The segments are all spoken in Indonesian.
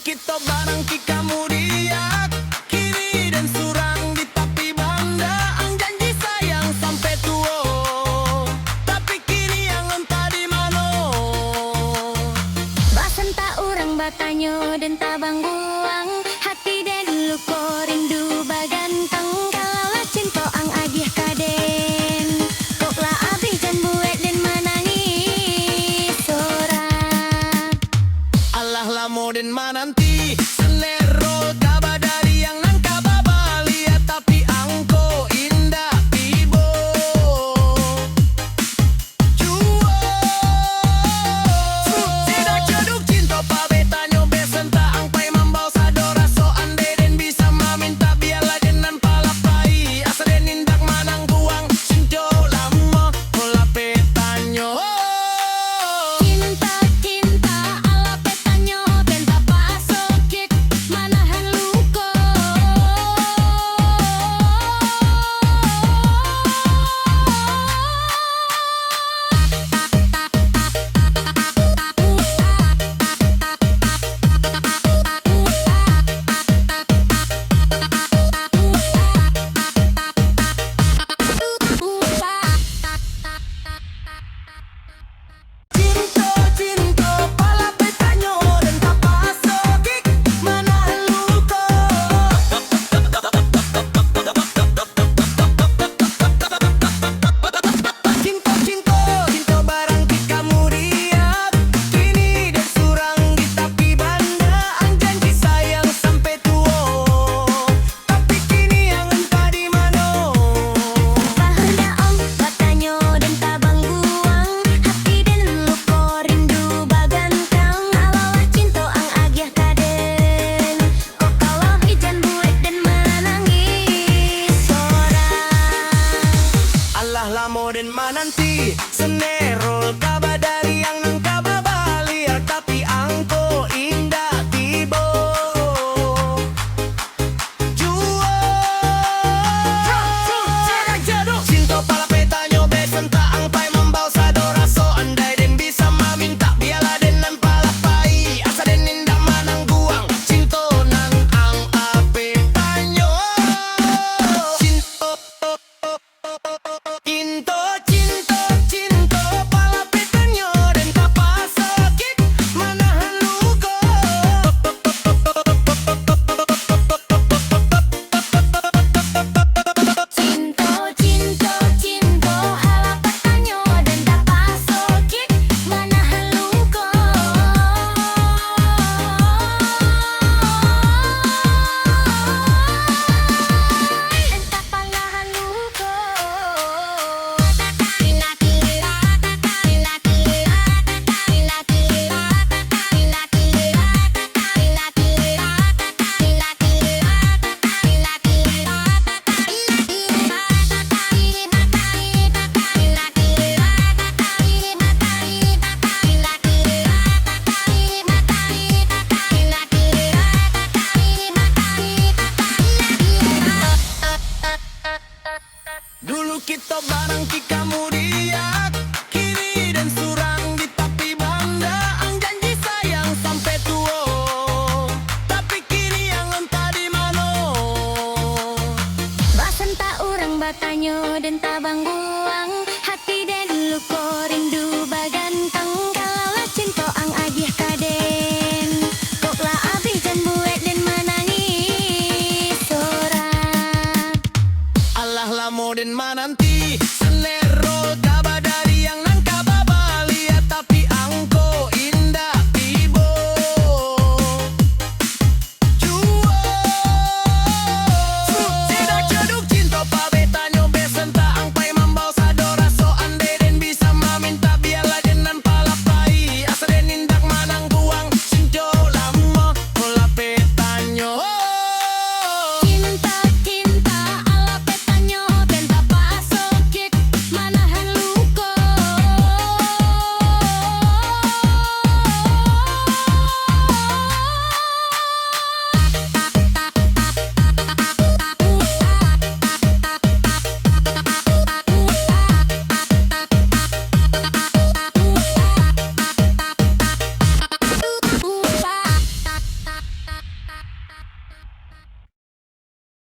kita barang kita mudia kiri dan surang di tapi banda ang janji sayang sampai tua tapi kini yang entah di mano Basan tak orang batanyo dan tabang buang hati dan dulu ko rindu baganteng kalau cinta ang agih kaden koklah abih dan buat dan menangis sorak Allah lamo dan mananti senero taba dari yang nangka babalia tapi angko indah tibo Juo tidak ceduk cinta pabetanyo besenta ang pay mambal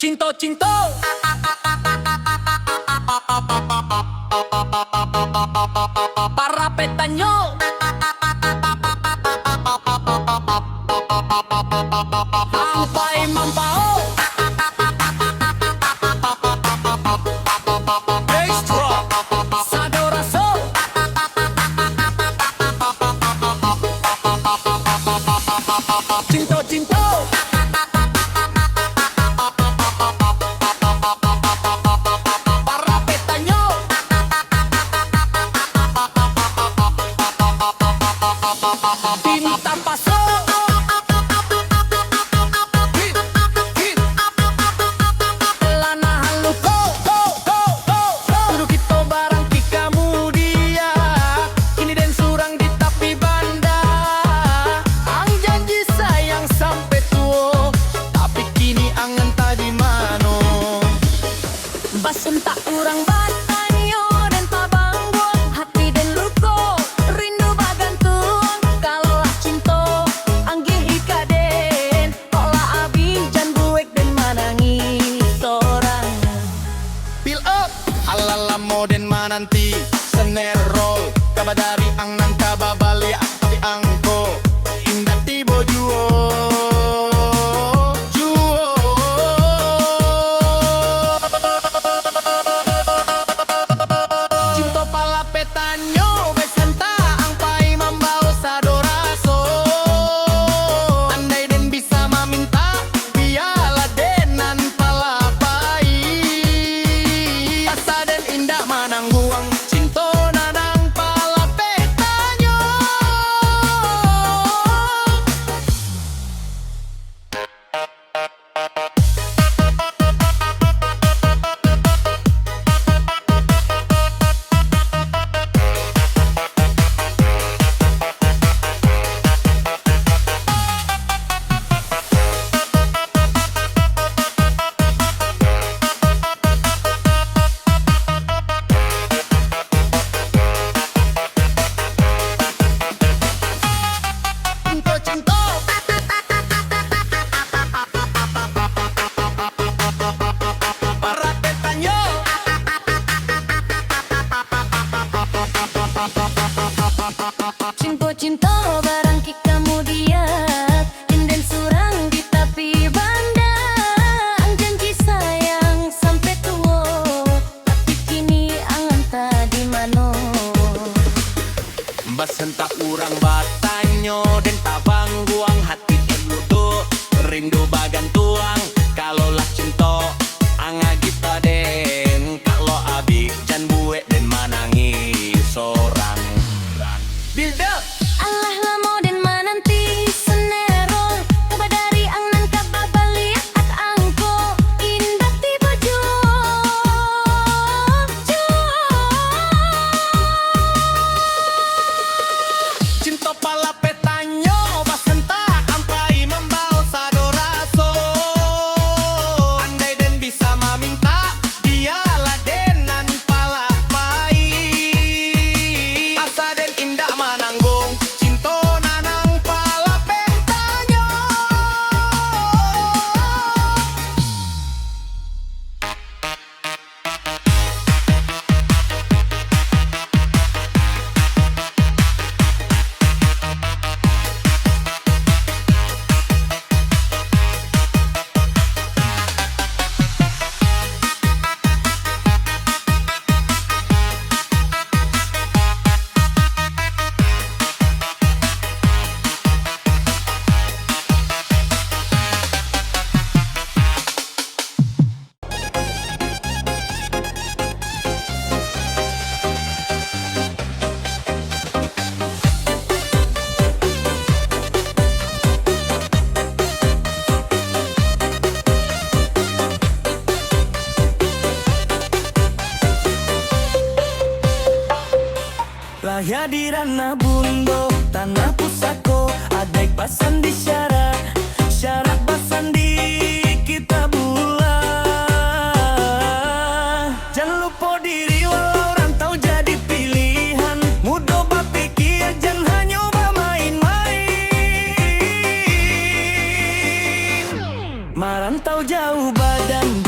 Cinto cinto para petanyo sampai mampao bass drop sadoraso cinto cinto para petanyo tinta paso basunta urang batanyo dan tabangguang hati dan luko rindu bagantuang kalau lah cinto anggih ikaden kola abi jan buek dan manangi sorang pil up alala moden mananti snare roll kabadari ang nang kababali tapi angko indah tibo juo Cinta barang kamu diat inden surang di tepi banda ang janji sayang sampai tua tapi kini angan tadi mano basentak urang batanyo dan tabangguang hati terlutu rindu bagantuang kalau lah cinta anga kita den kalau abi jan buek dan manangi sorang build up Allah lamo den mananti senero kabadari ang nan kababali at angko indah tiba jo cinta pala petanyo basenta ampai membau sadoraso andai den bisa meminta dialah denan pala pai asa den indah mananggung Hadiran bundo tanah pusako adai pasan di syarat pasan di kita bulan jangan lupa diri walau rantau jadi pilihan mudah berpikir jangan hanya main-main merantau jauh badan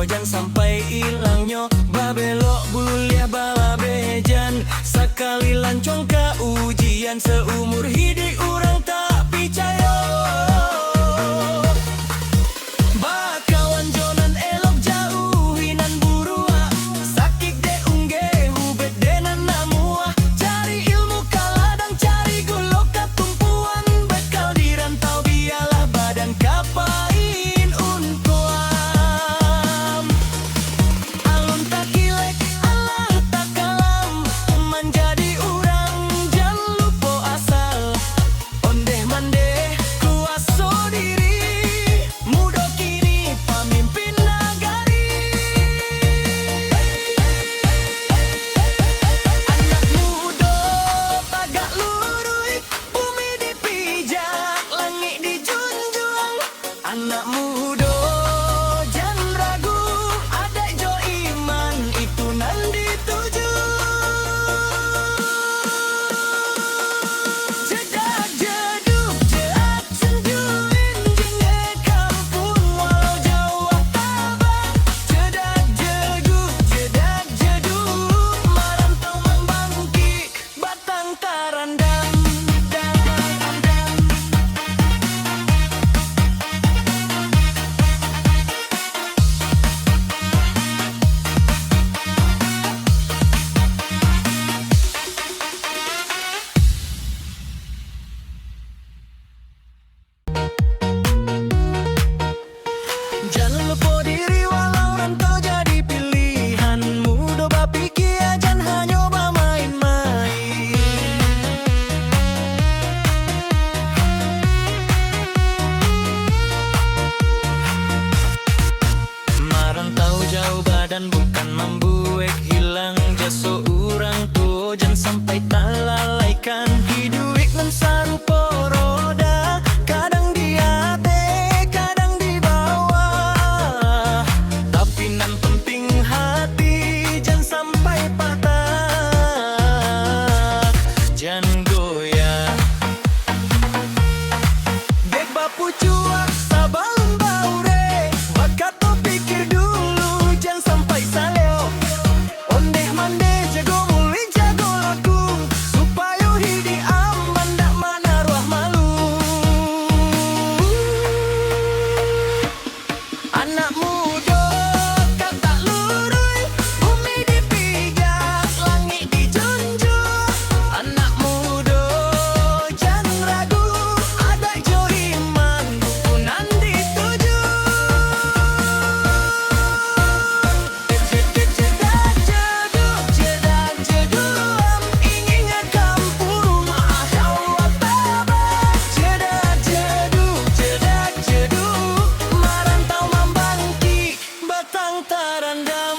sojan sampai ilangnya babelok buliah bala bejan sakali lancong ka ujian seumur hidup orang tak percaya. Bakawan jonan elok jauhinan burua sakik de ungge hubet denan namua cari ilmu kaladang cari gulok katumpuan bekal di rantau bialah badan kapain untuam alun tak kilek alang tak kalam menjadi urang jangan lupa asal ondeh mandeh kuaso diri muda kini pamimpin nagari anak muda tagak lurui bumi dipijak langit dijunjung anak muda jangan ragu ada jo iman itu nan dituju jedak jeduk jeak senjuin jenge kampung walau jauh tabak jedak jeduk marantau membangkit batang tarandang jangan lupa diri walau rantau jadi pilihan muda bapikir jangan hanya bermain-main merantau jauh badan bukan membuat hilang jasa orang tua jangan sampai tak lalaikan hidup nan sarupa roda kadang di hati kadang di bawah tapi nan penting hati jangan sampai patah jangan goyah dek bapu cuak sabalun baure bakat to pikir dulu jangan sampai saleo ondeh mandeh jago muli jago laku supaya hidup aman dak mana ruah malu anak muda kau tak lurui bumi dipijak langit dijunjung anak muda jangan ragu ada jo iman kunan dituju jedak jeduk ingin kampung jauh tabak jedak jeduk marantau membangkit batang tarandam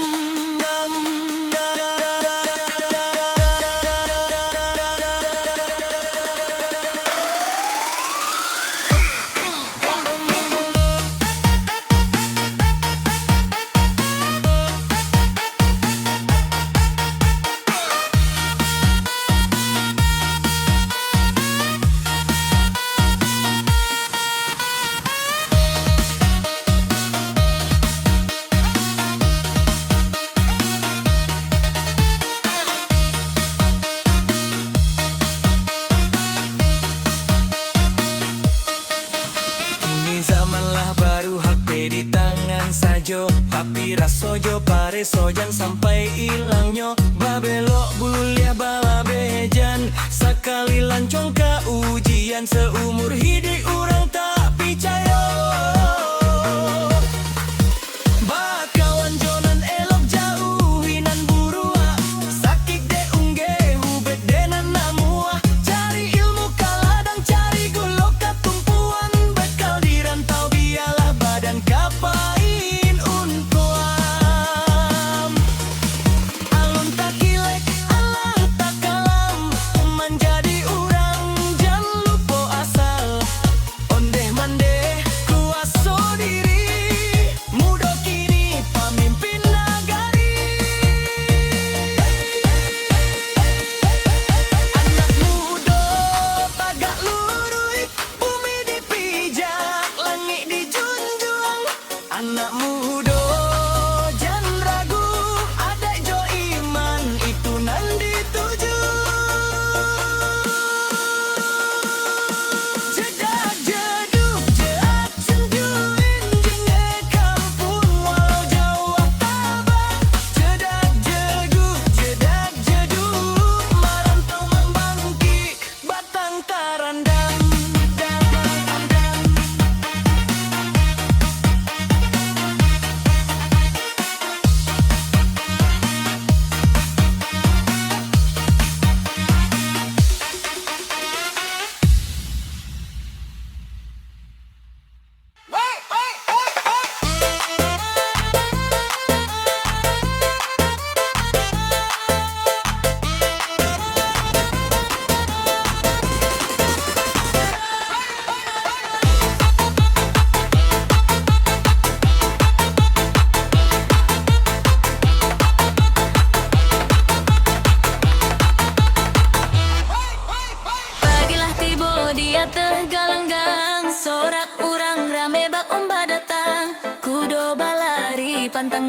Ini zamanlah baru HP di tangan sajo tapi rasojo pare sojan sampai ilangnya babelok buliah bala bejan sakali lancong ka ujian seumur hidup orang tak percaya. Bakawan jonan elok jauhinan burua sakik de ungge hubet denan namua cari ilmu kaladang cari gulok katumpuan bekal di rantau bialah badan kapain untuam alun tak kilek alang tak kalam menjadi urang jangan lupa asal ondeh mandeh kuaso diri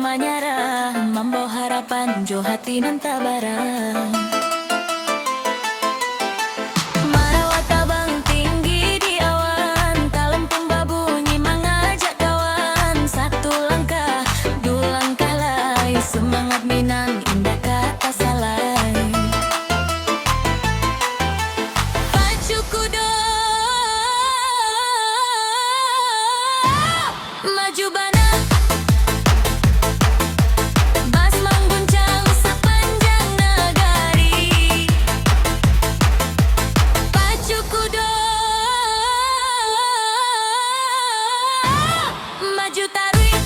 manyara, membawa harapan jo hati nan tabara. Marawat tabang tinggi di awan, kalempung babunyi mengajak kawan. Satu langkah, dua langkah lai, semangat Minang indah kata salai. Pacu kuda maju bana, bas mengguncang sepanjang negari. Pacu kuda maju tarik,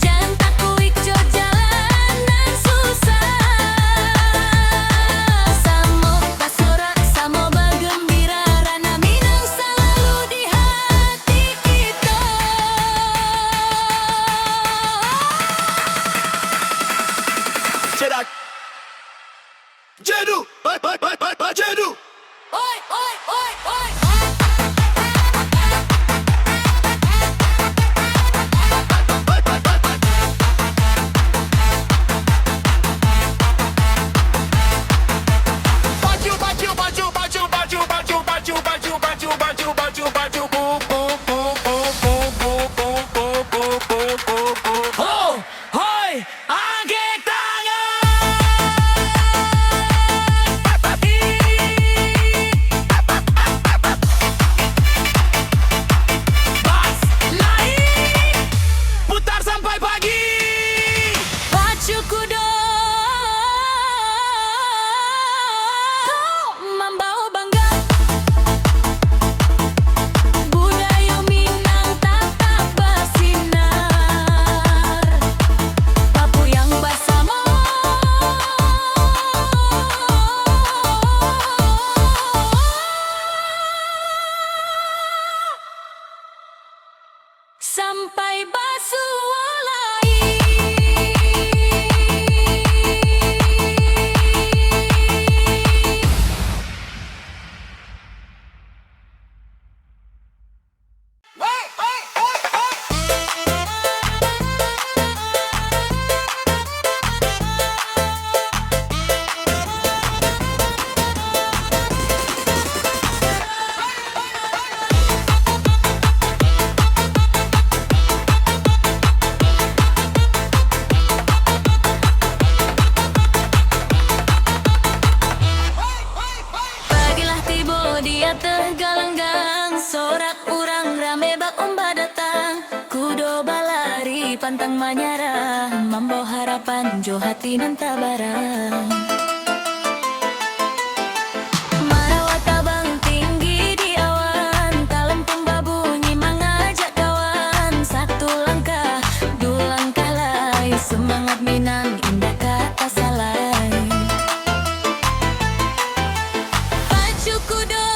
jangan takuik jo jalanan susah. Samo pasorak, samo bagembira, Rana Minang selalu di hati kita. Cedak Jedu Jedu Oi, oi, oi, oi. Baju baju baju baju baju baju baju baju baju baju baju baju bu bu bu bu bu bu bu bu bu bu bu bu. Ho, hoi, angkat tangan. Bas, naik, putar sampai pagi. Pacu kuda membawa bangga, budaya Minang tetap bersinar. Papu yang bersama sampai basualai. Pagilah tibo dia tergalanggang, sorak urang rame bak umba datang. Kudo balari pantang manyara, membawa harapan jo hati nan tabara. Marawat tabang tinggi di awan, kalempung babunyi mengajak kawan. Satu langkah, dua langkah lai, semangat Minang indah kata salai. Pacu kuda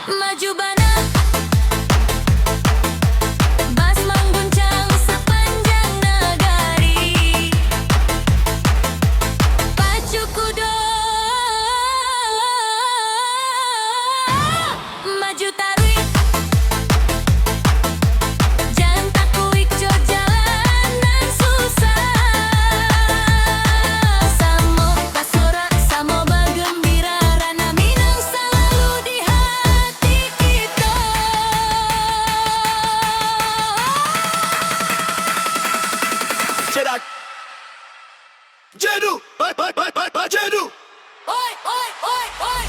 maju bana, bas mengguncang sepanjang negari. Pacu kuda maju tarik, jangan takuik jo jalanan susah. Samo pasorak, samo bagembira, Rana Minang selalu di hati kita. Cedak Jedu Jedu Oi, oi, oi, oi.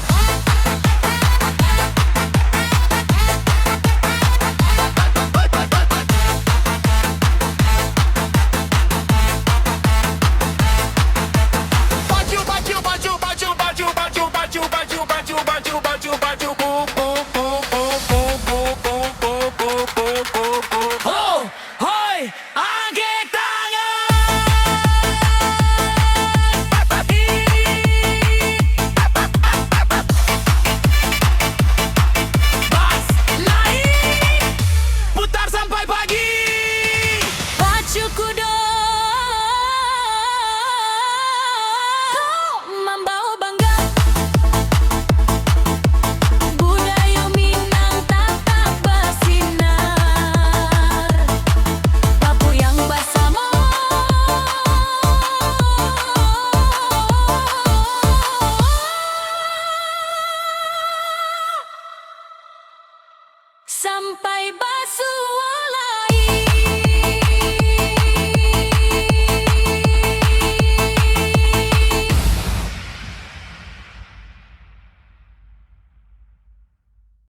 Baju baju baju baju baju baju baju baju baju baju baju baju bu bu bu bu bu bu bu bu bu bu bu bu. Ho, hoi, angkat tangan. sampai basuh olah.